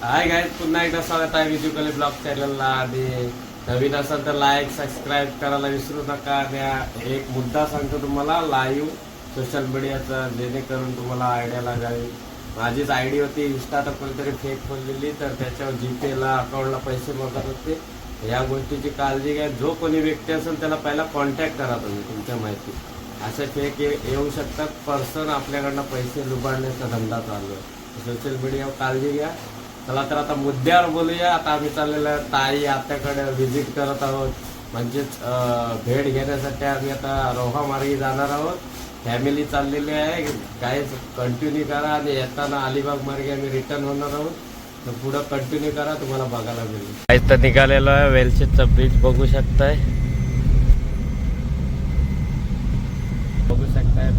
Hi guys, पुन्हा एकदा स्वागत आहे विजुकली ब्लॉग चॅनलला। आणि नवीन असाल तर लाईक सबस्क्राईब करायला विसरू नका। आणि एक मुद्दा सांगतो तुम्हाला, लाईव्ह सोशल मीडियाचा, जेणेकरून तुम्हाला आयडिया लागावी। माझीच आयडी होती, इंस्टा तर कोणतरी फेक खोललेली, तर त्याच्यावर जीपेला अकाउंटला पैसे मागत होते। या गोष्टीची काळजी घ्या। जो कोणी व्यक्ती असेल त्याला पहिला कॉन्टॅक्ट करा तुम्ही, तुमच्या माहिती असे फेक येऊ शकतात। पर्सन आपल्याकडनं पैसे लुबाडण्याचा धंदा चालू आहे। सोशल मीडियावर काळजी घ्या। चला तर आता मुद्द्यावर बोलूया। आता आम्ही चाललेलो आहे ताई आत्याकडे व्हिजिट करत आहोत, म्हणजेच भेट घेण्यासाठी आम्ही आता रोहा मार्गे जाणार आहोत। फॅमिली चाललेली आहे, काहीच कंटिन्यू करा। आणि येताना अलिबाग मार्गे आम्ही रिटर्न होणार आहोत, तर पुढं कंटिन्यू करा, तुम्हाला बघायला मिळेल। काहीच तर निघालेलो आहे, वेलचीचा ब्रिज बघू शकताय,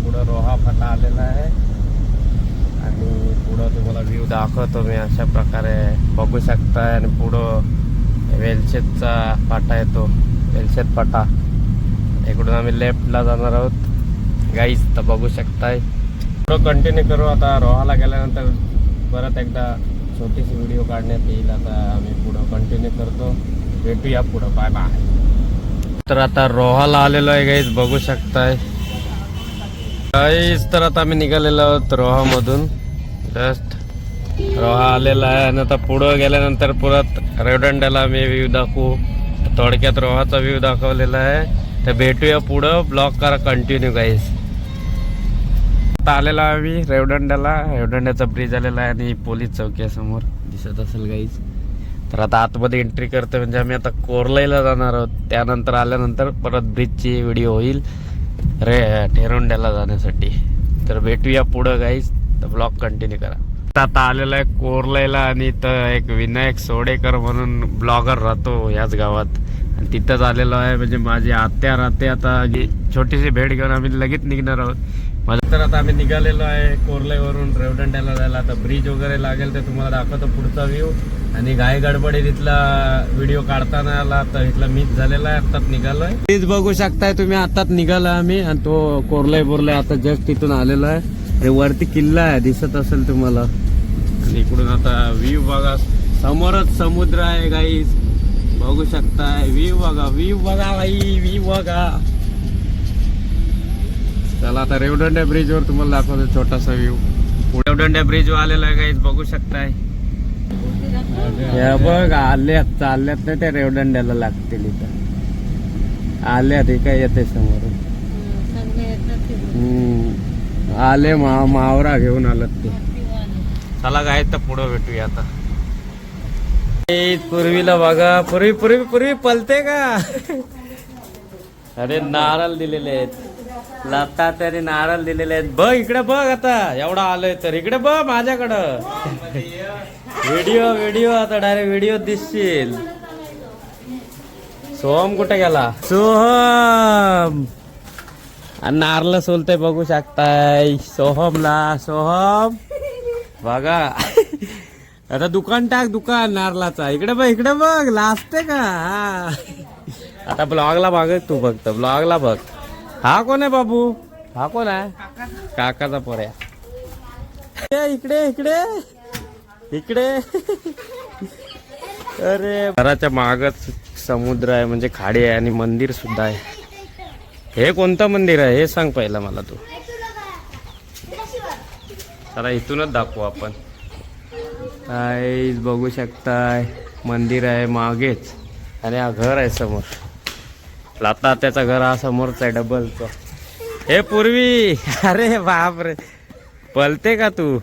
पुढं रोहा फाटा आलेला आहे। आणि पुढं तुम्हाला व्ह्यू दाखवतो मी, अशा प्रकारे बघू शकताय। आणि पुढं वेलशेतचा फाटा येतो, वेलशेत फाटा। इकडून आम्ही लेफ्टला जाणार आहोत गाईज, तर बघू शकताय। पुढं कंटिन्यू करू। आता रोहाला गेल्यानंतर परत एकदा छोटीशी व्हिडिओ काढण्यात येईल। आता आम्ही पुढं कंटिन्यू करतो, भेटूया पुढं, बाय बाय। तर आता रोहाला आलेलो आहे गाईज, बघू शकताय गाईज। तर आता आम्ही निघालेलो आहोत रोहामधून, जस्ट रोहा आलेला आहे। आणि आता पुढं गेल्यानंतर परत रेवदंड्याला आम्ही व्ह्यू दाखवू, थोडक्यात रोहाचा व्ह्यू दाखवलेला आहे। तर भेटूया पुढं, ब्लॉग करा कंटिन्यू गाईज। आता आलेला आम्ही रेवदंड्याला, रेवदंड्याचा ब्रिज आलेला आहे आणि पोलीस चौकीसमोर दिसत असेल गाईज। तर आता आतमध्ये एंट्री करतो, म्हणजे आम्ही आता कोरलाईला जाणार आहोत। त्यानंतर आल्यानंतर परत ब्रिजची व्हिडिओ होईल ठेरोंड्याला जाण्यासाठी। तर भेटूया पुढं गाईज, तर ब्लॉग कंटिन्यू करा। आता आलेला आहे कोरलाईला, आणि इथं एक विनायक सोडेकर म्हणून ब्लॉगर राहतो याच गावात, आणि तिथंच आलेलो आहे। म्हणजे माझी आत्या राहते। आता छोटीशी भेट घेऊन आम्ही लगेच निघणार आहोत। तर आता आम्ही निघालेलो आहे कोरलाईवरून रेवदंड्याला जायला। आता ब्रिज वगैरे लागेल ते तुम्हाला दाखवतो पुढचा व्ह्यू। आणि घाई गडबडीत इथला व्हिडिओ काढताना आला, तर इथला मिस झालेला आहे, आत्ताच निघालोय। ब्रिज बघू शकताय तुम्ही, आत्ताच निघाला आम्ही। आणि तो कोरलाई आता जस्ट तिथून आलेला आहे। हे वरती किल्ला आहे, दिसत असेल तुम्हाला। आणि इकडून आता व्ह्यू बघा, समोरच समुद्र आहे गाईज, बघू शकताय। व्ह्यू बघा, व्ह्यू बघा भाई, व्ह्यू बघा। चला आता रेवदंड्या ब्रिज वर तुम्हाला दाखवतो छोटासा व्ह्यू। रेवदंड्या ब्रिज वर आलेला आहे गाईज, बघू शकताय। हे बघ, आल्यात चालल्यात नाही, त्या रेवदंड्याला लागतील इथं आल्यात। हे काय येते समोर, आले मावरा घेऊन आलात ते। चला गाय, तर पुढं भेटूया आता। पूर्वीला बघा, पूर्वी पलते का? अरे नारळ दिलेले आहेत, लता तरी नारळ दिलेले आहेत। बघ इकडे बघ, आता एवढा आलोय तर इकडे बघ माझ्याकडं। व्हिडिओ आता डायरेक्ट व्हिडिओ दिसशील। सोहम कुठे गेला? सोहम आणि नारळ सोलते, बघू शकताय सोहमला। सोहम बघा, आता दुकान टाक, दुकान नारळाचा। इकडे बघ लाजते का? आता ब्लॉगला बघ तू, फक्त ब्लॉगला बघ। हा कोण आहे बाबू? हा कोण आहे? काकाचा पोऱ्या। इकडे अरे घराच्या मागच समुद्र आहे, म्हणजे खाडी आहे, आणि मंदिर सुद्धा आहे। हे कोणतं मंदिर आहे हे सांग पहिला मला तू। चला इथूनच दाखवू आपण। गाईज बघू शकताय, मंदिर आहे मागेच, आणि हा घर आहे समोर। लता त्याचा घर हा समोरचा आहे, डबलचा। हे पूर्वी, अरे बापरे, पलते का तू?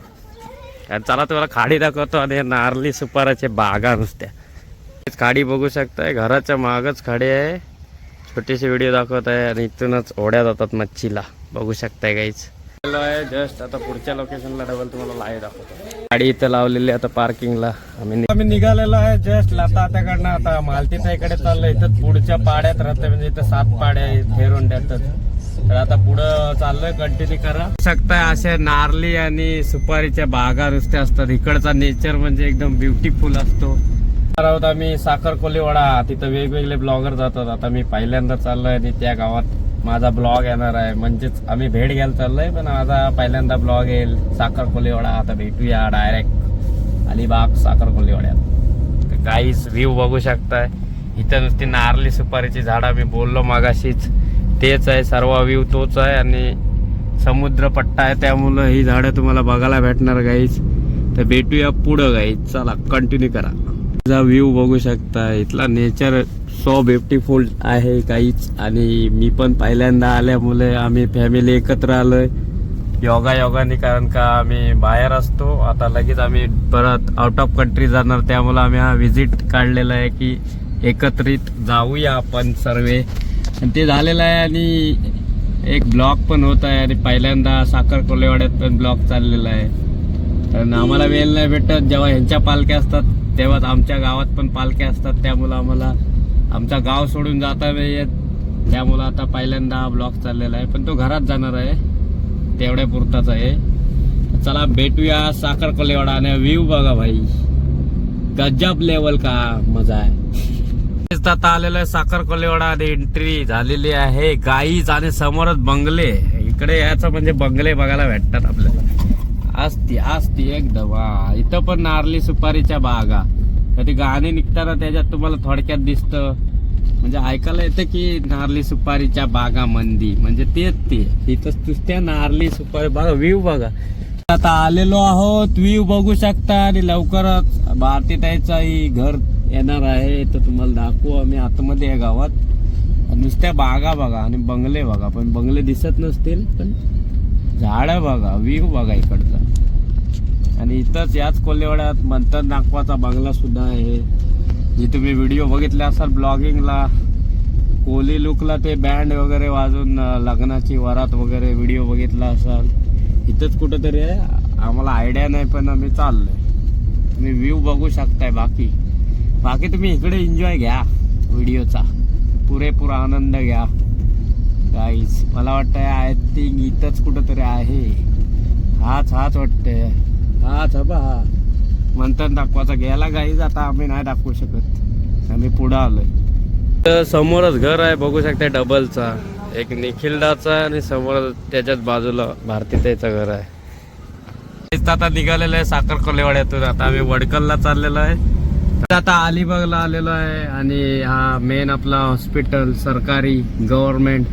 चला तुम्हाला खाडी दाखवतो, आणि नारळी सुपाराचे बागा नुसत्या। खाडी बघू शकताय, घराच्या मागच खाडी आहे. छोटीशी व्हिडिओ दाखवत आहे आणि इथूनच ओढ्या जातात मच्छीला, बघू शकताय गाईच. जस्ट आता पुढच्या लोकेशनला डबल तुम्हाला लाईव्ह दाखवतो. गाडी इथं लावलेली आता पार्किंगला. आम्ही निघालेलो आहे जस्ट लाताकडनं. आता मालतीच्या इकडे चाललोय. इथं पुढच्या पाड्यात राहते, म्हणजे इथं 7 पाड्या फेरुंड्यातच. तर आता पुढं चाललोय, कंटिन्यू करा. शकताय असे नारली आणि सुपारीच्या बागा नुसत्या असतात. इकडचा नेचर म्हणजे एकदम ब्युटिफुल असतो. आहोत आम्ही साखर कोलीवाडा. तिथं वेगवेगळे ब्लॉगर जातात. आता मी पहिल्यांदा चाललोय आणि त्या गावात माझा ब्लॉग येणार आहे. म्हणजेच आम्ही भेट घ्यायला चाललोय, पण माझा पहिल्यांदा ब्लॉग येईल साखर कोलीवाडा. आता भेटूया डायरेक्ट अलिबाग साखर कोलीवाड्यात. गाईस व्ह्यू बघू शकताय. इथं नुसती नारली सुपारीची झाडं, मी बोललो मागाशीच तेच आहे. सर्व व्ह्यू तोच आहे आणि समुद्र पट्टा आहे, त्यामुळं ही झाडं तुम्हाला बघायला भेटणार गाईस. तर भेटूया पुढं गाईस. चला कंटिन्यू करा. व्ह्यू बघू शकता. इथला नेचर सो ब्युटिफुल आहे काहीच. आणि मी पण पहिल्यांदा आल्यामुळे आम्ही फॅमिली एकत्र आलोय योगाने, कारण का आम्ही बाहेर असतो. आता लगेच आम्ही परत आउट ऑफ कंट्री जाणार, त्यामुळे आम्ही हा विजिट काढलेला आहे की एकत्रित जाऊया आपण सर्वे. आणि ते झालेलं आहे आणि एक ब्लॉग पण होत आहे. आणि पहिल्यांदा साखर कोलेवाड्यात पण ब्लॉग चाललेला आहे. कारण आम्हाला वेळ नाही भेटत. जेव्हा ह्यांच्या पालख्या असतात तेव्हाच आमच्या गावात पण पालख्या असतात, त्यामुळं आम्हाला आमचा गाव सोडून जाता नाही येत. त्यामुळं आता पहिल्यांदा हा ब्लॉग चाललेला आहे, पण तो घरात जाणार आहे, तेवढ्या पुरताच आहे. चला भेटूया साखर कोलेवाडा. आणि व्ह्यू बघा भाई, गजब लेवल का मजा आहे. आता आलेलं आहे साखर कोलेवाडा आणि एंट्री झालेली आहे गाईज. आणि समोरच बंगले. इकडे याचं म्हणजे बंगले बघायला भेटतात आपल्याला. असती एकदम. इथं पण नारली सुपारीच्या बागा. कधी गाणी निघताना त्याच्यात तुम्हाला थोडक्यात दिसतं, म्हणजे ऐकायला येतं की नारली सुपारीच्या बागा मंदी, म्हणजे तेच ते. इथं नुसत्या नारली सुपारी बघा. व्ह्यू बघा. आता आलेलो आहोत, व्ह्यू बघू शकता. आणि लवकरच भारती ताईचा ही घर येणार आहे, तर तुम्हाला दाखवू आम्ही आतमध्ये या गावात. नुसत्या बागा बघा आणि बंगले बघा, पण बंगले दिसत नसतील, पण झाडं बघा, व्ह्यू बघा इकडचा. आणि इथंच याच कोल्हेवाड्यात मंथर नागवाचा बंगला सुद्धा आहे, जे तुम्ही व्हिडिओ बघितले असाल ब्लॉगिंगला. कोली लुकला ते बँड वगैरे वाजून लग्नाची वरात वगैरे व्हिडिओ बघितला असाल. इथंच कुठंतरी आहे, आम्हाला आयडिया नाही, पण आम्ही चाललोय. तुम्ही व्ह्यू बघू शकताय. बाकी तुम्ही इकडे एन्जॉय घ्या व्हिडिओचा, पुरेपूर आनंद घ्या गाईस. मला वाटतंय आय थिंक इथंच कुठंतरी आहे. हाच वाटतंय. हाच हा म्हणतात दाखवायचा गेला गाईज. आता आम्ही नाही दाखवू शकत, आम्ही पुढं आलोय. तर समोरच घर आहे बघू शकता, डबलचा. एक निखिलदाचा आणि समोर त्याच्याच बाजूला भारतीताईचं घर आहे. आता निघालेलं आहे साखर कोल्हेवाड्यातून. आता आम्ही वडकलला चाललेलो आहे. आता अलिबागला आलेलो आहे. आणि हा मेन आपला हॉस्पिटल, सरकारी गव्हर्नमेंट.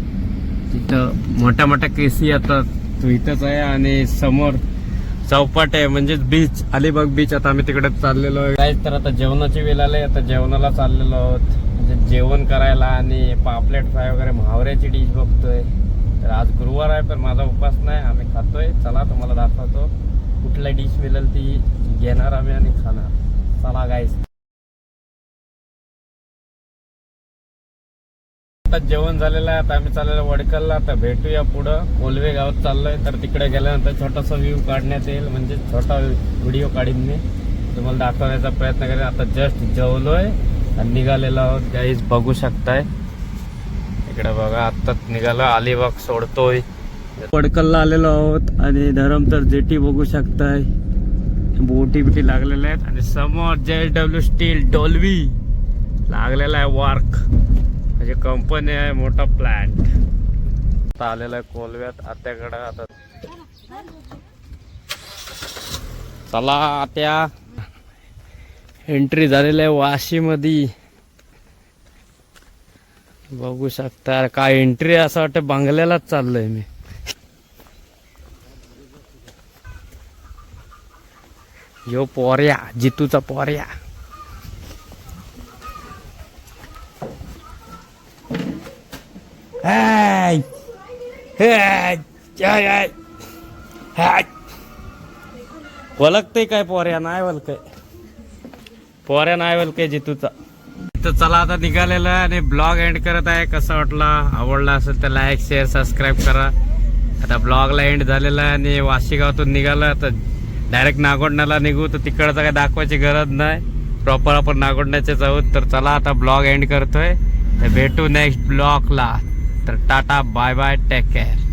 इथं मोठ्या केसी येतात, तो इथंच आहे. आणि समोर चौपाट आहे, म्हणजेच बीच, अलिबाग बीच. आता आम्ही तिकडे चाललेलो आहे काहीच. तर आता जेवणाची वेळ आली, आता जेवणाला चाललेलो आहोत, म्हणजे जेवण करायला. आणि पापलेट फ्राय वगैरे महावऱ्याची डिश बघतोय. तर आज गुरुवार आहे, पण माझा उपास नाही, आम्ही खातोय. चला तुम्हाला दाखवतो कुठल्या डिश मिळेल ती घेणार आम्ही आणि खाणार. चला गाईस. आता जेवण झालेलं आहे. आता आम्ही चाललेलो वडकलला. आता भेटूया पुढं. कोलवे गावात चाललोय, तर तिकडे गेल्यानंतर छोटासा व्ह्यू काढण्यात येईल, म्हणजे छोटा व्हिडिओ काढीन मी, तुम्हाला दाखवण्याचा प्रयत्न करेन. आता जस्ट जेवलोय आणि निघालेलो आहोत गाईज, बघू शकताय. इकडे बघा, आत्ताच निघालो, अलिबाग सोडतोय. वडकलला आलेलो आहोत आणि धरमतर जेटी बघू शकताय. बोटी लागलेल्या आहेत. आणि समोर JW स्टील डोलवी लागलेला आहे वर्क, म्हणजे कंपनी आहे, मोठा प्लांट. आता आलेला आहे कोलव्यात आत्याकडे. आता चला आत्या, एंट्री झालेली आहे वाशीमध्ये, बघू शकता. काय एंट्री, असं वाटतं बंगल्यालाच चाललोय मी. यो पोर्या, जितूचा पोर्या. वलकते काय पोर्या? नाही वलकय पोर्या, नाही वलकय जितूचा. तर चला आता निघालेलं आहे आणि ब्लॉग एंड करत आहे. कसा वाटला, आवडला असेल तर लाईक शेअर सबस्क्राईब करा. आता ब्लॉगला एंड झालेला आहे आणि वाशीगावातून निघालं तर डायरेक्ट नागोंडण्याला निघू. तर तिकडचं काय दाखवायची गरज नाही, प्रॉपर आपण नागोंडण्याचेच आहोत. तर चला आता ब्लॉग एंड करतोय. तर भेटू नेक्स्ट ब्लॉगला. तर टाटा बाय बाय, टेक केअर.